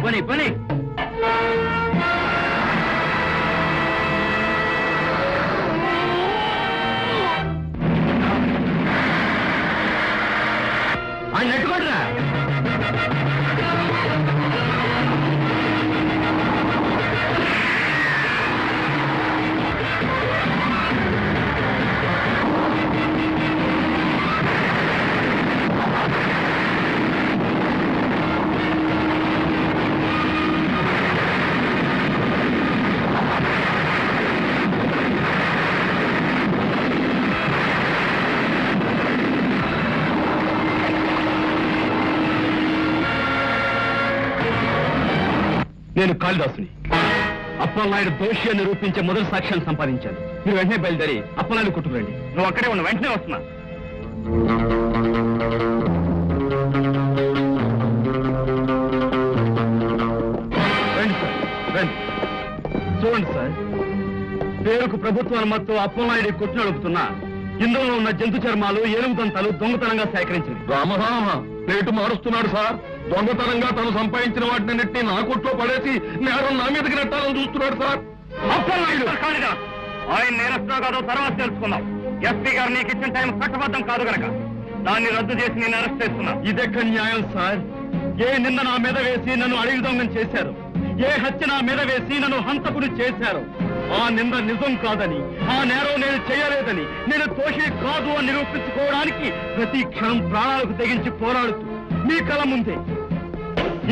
పోనీ పోనీ. నెట్టుకోండిరా. నేను కాళిదాసుని. అప్పలనాయుడు దోషి అని నిరూపించే మొదటి సాక్ష్యాన్ని సంపాదించాను. మీరు వెంటనే బయలుదేరి అప్పలనాయుడు కొట్టుకురండి. నువ్వు అక్కడే ఉన్న, వెంటనే వస్తున్నా. రండి సార్, రండి. చూడండి సార్, పేరుకు ప్రభుత్వ అనుమతితో అప్పలనాయుడు కొట్టు నడుపుతున్నా ఇందులో ఉన్న జంతు చర్మాలు, ఏనుగు దంతాలు దొంగతనంగా సేకరించింది. రామరామ ప్లేటు మారుస్తున్నాడు సార్. దొంగతనంగా తను సంపాదించిన వాటిని నెట్టి నా కొట్లో పడేసి నేరం నా మీదకి నెట్టాలని చూస్తున్నాడు సార్. అప్పలనాయుడు ఆయన నేరస్తున్నా కాదో తర్వాత తెలుసుకున్నాం. ఎస్పీ గారు నీకు ఇచ్చిన టైం చట్టబద్ధం కాదు గనక దాన్ని రద్దు చేసి నేను అరెస్ట్ చేస్తున్నా. ఇదెక్కడ న్యాయం సార్? ఏ నింద నా మీద వేసి నన్ను అడవి దొంగం చేశారు, ఏ హత్య నా మీద వేసి నన్ను హంతకుడు చేశారు. ఆ నింద నిజం కాదని, ఆ నేరం నేను చేయలేదని, నేను దోషి కాదు అని నిరూపించుకోవడానికి ప్రతి క్షణం ప్రాణాలకు తెగించి పోరాడుతూ మీ కళ ముందే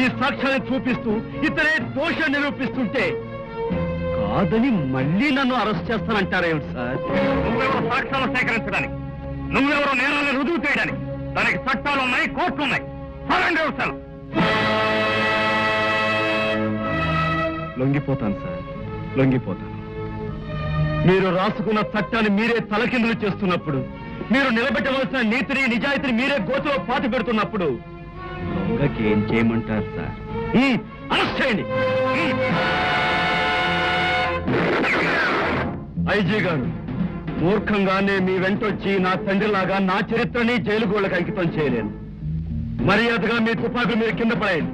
ఈ సాక్ష్యాన్ని చూపిస్తూ ఇతరే దోషి నిరూపిస్తుంటే కాదని మళ్ళీ నన్ను అరెస్ట్ చేస్తానంటారేమిటి సార్? నువ్వెవరో సాక్ష్యాలు సేకరించడానికి, నువ్వెవరో నేరాలను రుజువు చేయడానికి దానికి చట్టాలు ఉన్నాయి, కోర్టులు ఉన్నాయి. లొంగిపోతాను సార్, లొంగిపోతాను. మీరు రాసుకున్న చట్టాన్ని మీరే తలకిందులు చేస్తున్నప్పుడు, మీరు నిలబెట్టవలసిన నీతిని నిజాయితీని మీరే గోతులో పాతి పెడుతున్నప్పుడు దొంగకి ఏం చేయమంటారు సార్? అరెస్ట్ చేయండి. ఐజీ గారు, మూర్ఖంగానే మీ వెంటొచ్చి నా తండ్రిలాగా నా చరిత్రని జైలు గోళ్లకు అంకితం చేయలేను. మర్యాదగా మీ తుపాకులు మీరు కింద పడేయండి.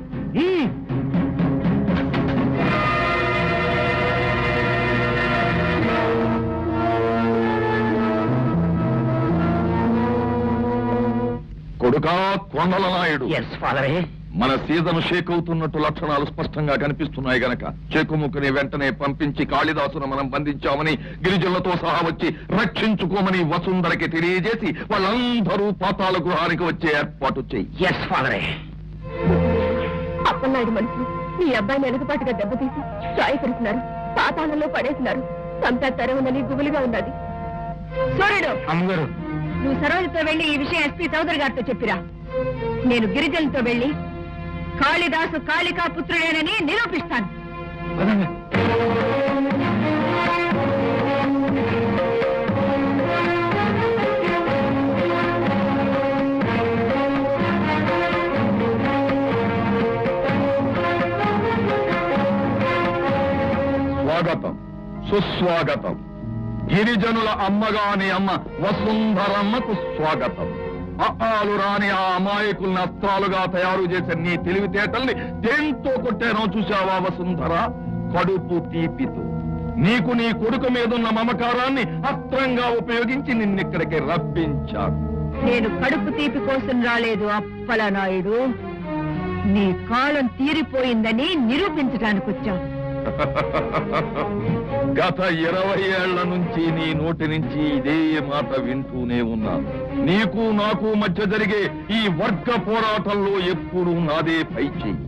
కొడుకా కొండల నాయుడు, ఫాదరే, మన సీజన్ షేక్ అవుతున్నట్టు లక్షణాలు స్పష్టంగా కనిపిస్తున్నాయి గనక చెక్కుముక్కుని వెంటనే పంపించి కాళిదాసును మనం బంధించామని గిరిజనులతో సహా వచ్చి రక్షించుకోమని వసుంధరకి తెలియజేసి వాళ్ళందరూ పాతాళ గృహానికి వచ్చే ఏర్పాటు చెయ్యి. అప్పలనాయుడు మనుషులు మీ అబ్బాయిని వెనుకపాటుగా దెబ్బతీసి సాయపడుతున్నారు, పాతాళంలో పడేస్తున్నారు. సంతా తెరవనని గుబులుగా ఉన్నది. సూర్యుడు, అమ్మగారు, నువ్వు సరోజతో వెళ్లి ఈ విషయం ఎస్పీ చౌదరి గారితో చెప్పిరా. నేను గిరిజనులతో వెళ్లి కాళిదాసు కాళికా పుత్రుడేనని నిరూపిస్తాను. స్వాగతం, సుస్వాగతం. గిరిజనుల అమ్మగాని అమ్మ వసుంధరమ్మకు స్వాగతం. అఆలు రాని ఆ అమాయకుల్ని అస్త్రాలుగా తయారు చేసే నీ తెలివితేటల్ని దేంతో కొట్టానో చూశావా వసుంధర? కడుపు తీపితో. నీకు నీ కొడుకు మీదున్న మమకారాన్ని అస్త్రంగా ఉపయోగించి నిన్నిక్కడికి రప్పించాను. నేను కడుపు తీపి కోసం రాలేదు అప్పలనాయుడు, నీ కాలం తీరిపోయిందని నిరూపించడానికి వచ్చాను. గత 20 ఏళ్ల నుంచి నీ నోటి నుంచి ఇదే మాట వింటూనే ఉన్నాను. నీకు నాకు మధ్య జరిగే ఈ వర్గ పోరాటంలో ఎప్పుడూ నాదే పై చెయ్యి.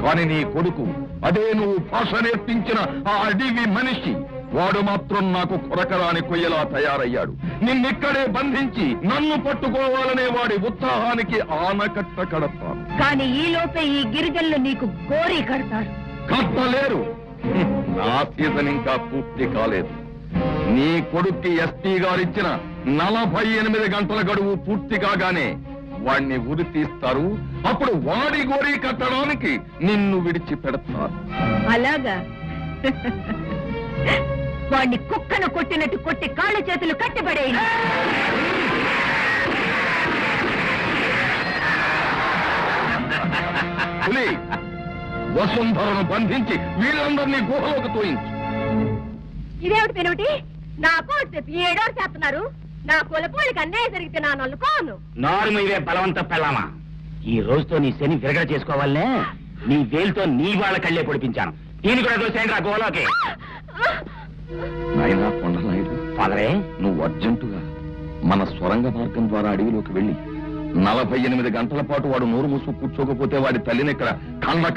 కాని నీ కొడుకు, అదే నువ్వు భాష నేర్పించిన ఆ అడవి మనిషి, వాడు మాత్రం నాకు కొరకరాని కొయ్యలా తయారయ్యాడు. నిన్నిక్కడే బంధించి నన్ను పట్టుకోవాలనే వాడి ఉత్సాహానికి ఆనకట్ట కడతాను. కానీ ఈ లోపే ఈ గిరిజనులు నీకు గోరీ కడతారు. కట్టలేరు. నా సీజన్ ఇంకా పూర్తి కాలేదు. నీ కొడుక్కి ఎస్పీ గారిచ్చిన 48 గంటల గడువు పూర్తి కాగానే వాణ్ణి ఉరి తీస్తారు. అప్పుడు వాడి గోరీ కట్టడానికి నిన్ను విడిచిపెడతారు. అలాగా? వాణ్ణి కుక్కను కొట్టినట్టు కొట్టి కాళ్ళు చేతులు కట్టిపడేయండి. వసుంధరను బంధించి వీళ్ళందరినీ గుహలోకి తోయించు. ఇదేమిటి పెనుటి నాకు ఏడోరు చేస్తున్నారు. నా కులపోళ్ళకి అన్యాయం జరిగితే నా నల్లుకోను. నారు ఇవే బలవంత పెళ్ళామా, ఈ రోజుతో నీ శని విరగడ చేసుకోవాలనే నీ వేలుతో నీ వాళ్ళ కళ్ళే పొడిపించాను. దీని కూడా దోసేయండి రా గుహలోకి. నాయనా కొండలనాయుడు, ఫాదరే, నువ్వు అర్జెంటుగా మన సొరంగ మార్గం ద్వారా అడవిలోకి వెళ్ళి 48 గంటల పాటు వాడు నోరు మూసు కూర్చోకపోతే వాడి తల్లిని ఇక్కడ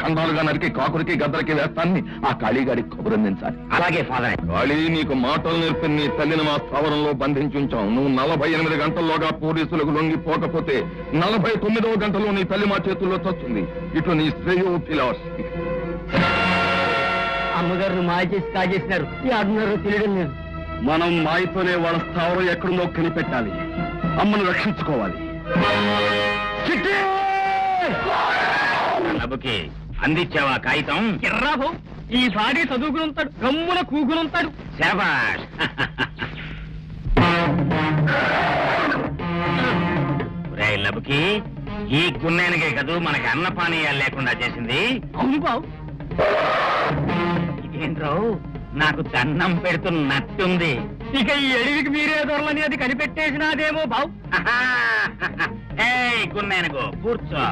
ఖండాలుగా నరికి కాకురికి గద్దలకి వేస్తానని ఆ కాళీగాడికి కబురందించాలి. అలాగే ఫాదరే. కాళీ, నీకు మాటలు నేర్పి నీ తల్లిని మా స్థావరంలో బంధించుంచాం. నువ్వు 48 గంటల్లోగా పోలీసులకు లొంగిపోకపోతే 49వ గంటలో నీ తల్లి మా చేతుల్లో చస్తుంది. ఇటు నీ శ్రేయోభిలాష్. అమ్మగారు మాయ చేసి కాజేసినారు. ఈ ఆడున్నారో తెలియడం లేదు. మనం మాయతోనే వాళ్ళ స్థావరం ఎక్కడుందో కనిపెట్టాలి. అమ్మను రక్షించుకోవాలి. నబుకి అందించావా కాగితం? ఎర్రాబు ఈసారి చదువుకునుంటాడు, గమ్మున కూకునుంటాడు. శాబాష్. లబుకి, ఈ గున్నేనగే కదూ మనకి అన్నపానీయాలు లేకుండా చేసింది. అవును బావు. ఇదేంట్రావు, నాకు దండం పెడుతున్నట్టుంది. ఇక ఈ అడవికి మీరే దొరలని అది కనిపెట్టేసినాదేమో బావు. గున్నేనుగో కూర్చో.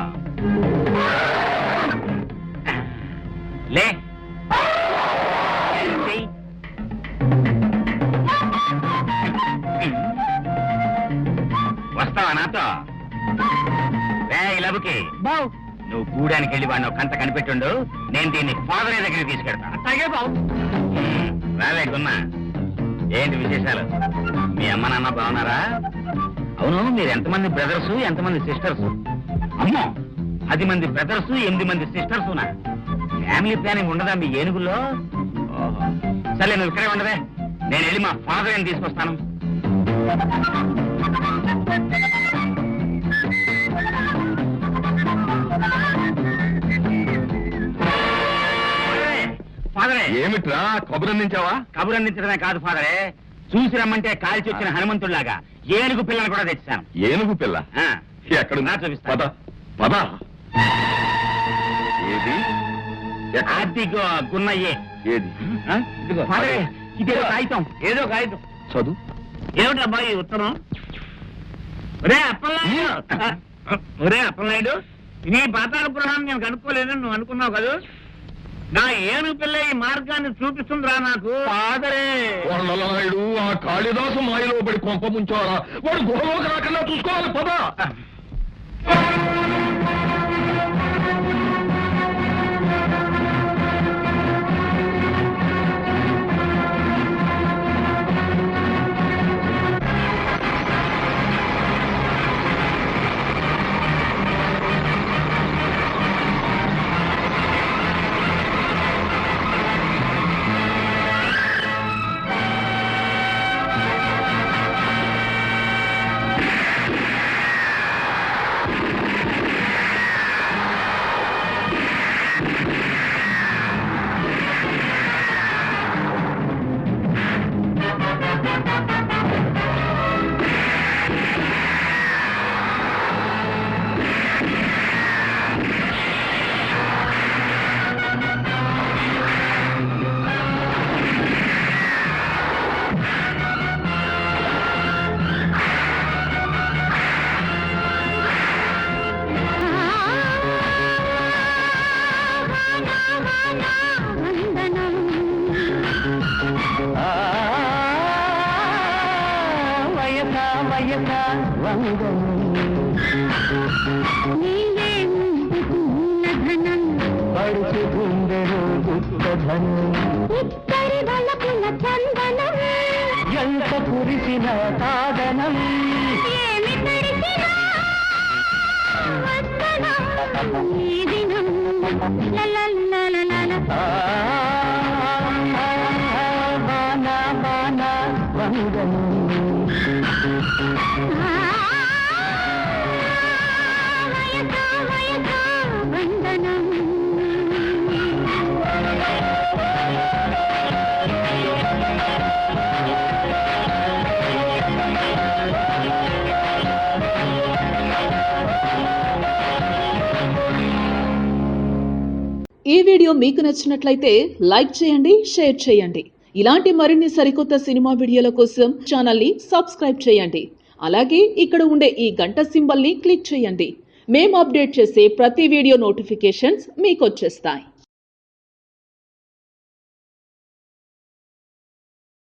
లే, వస్తావా నాతో? లబుకి బావు, నువ్వు గూడానికి వెళ్ళి వాడిని ఒక కంట కనిపెట్టుండు. నేను దీన్ని ఫాదర్ దగ్గరికి తీసుకెళ్తాను. అట్లాగే బావు. రావే గున్నా, ఏంటి విశేషాలు? మీ అమ్మ నాన్న బాగున్నారా? అవును, మీరు ఎంతమంది బ్రదర్స్, ఎంతమంది సిస్టర్స్? అమ్మో, 10 మంది బ్రదర్స్, 8 మంది సిస్టర్స్. ఫ్యామిలీ ప్లానింగ్ ఉండదా మీ ఏనుగుల్లో? సరే, నువ్వు ఇక్కడే ఉండవే, నేను వెళ్ళి మా ఫాదర్ అని తీసుకొస్తాను. ఫాదరే. ఏమిట్రా, కబురందించావా? కబురందించడమే కాదు ఫాదరే, చూసి రమ్మంటే కాల్చి వచ్చిన హనుమంతుడిలాగా ఏనుగు పిల్లని కూడా తెచ్చాను. ఏనుగు పిల్ల ఎక్కడ? చూపిస్తా. పద పద. ఏది? అదిగో గున్నయ్యే. ఏది? ఫాదరే, ఇదేదో కాగితం. ఏదో కాగితం. చదువు. ఏమిటి అబ్బాయి ఉత్తరం? ఒరే అప్పలనాయుడు, నీ పాతాళ గృహాన్ని నేను కనుక్కోలేదని నువ్వు అనుకున్నావు కదా. నా ఏనుగు పిల్ల ఈ మార్గాన్ని చూపిస్తుందిరా నాకు. ఫాదరే, కొండలనాయుడు, ఆ కాళిదాసు మాయలో పడి కొంప ముంచారా? వాడు గుహలోకి రాకుండా చూసుకోవాలి. పద. ఎంత కురిసిన సాధనం, ఈ వీడియో మీకు నచ్చినట్లయితే లైక్ చేయండి, షేర్ చేయండి. ఇలాంటి మరిన్ని సరికొత్త సినిమా వీడియోల కోసం ఛానల్ని సబ్స్క్రైబ్ చేయండి. అలాగే ఇక్కడ ఉండే ఈ గంట సింబల్ని క్లిక్ చేయండి. మేము అప్డేట్ చేసే ప్రతి వీడియో నోటిఫికేషన్స్ మీకు వచ్చేస్తాయి.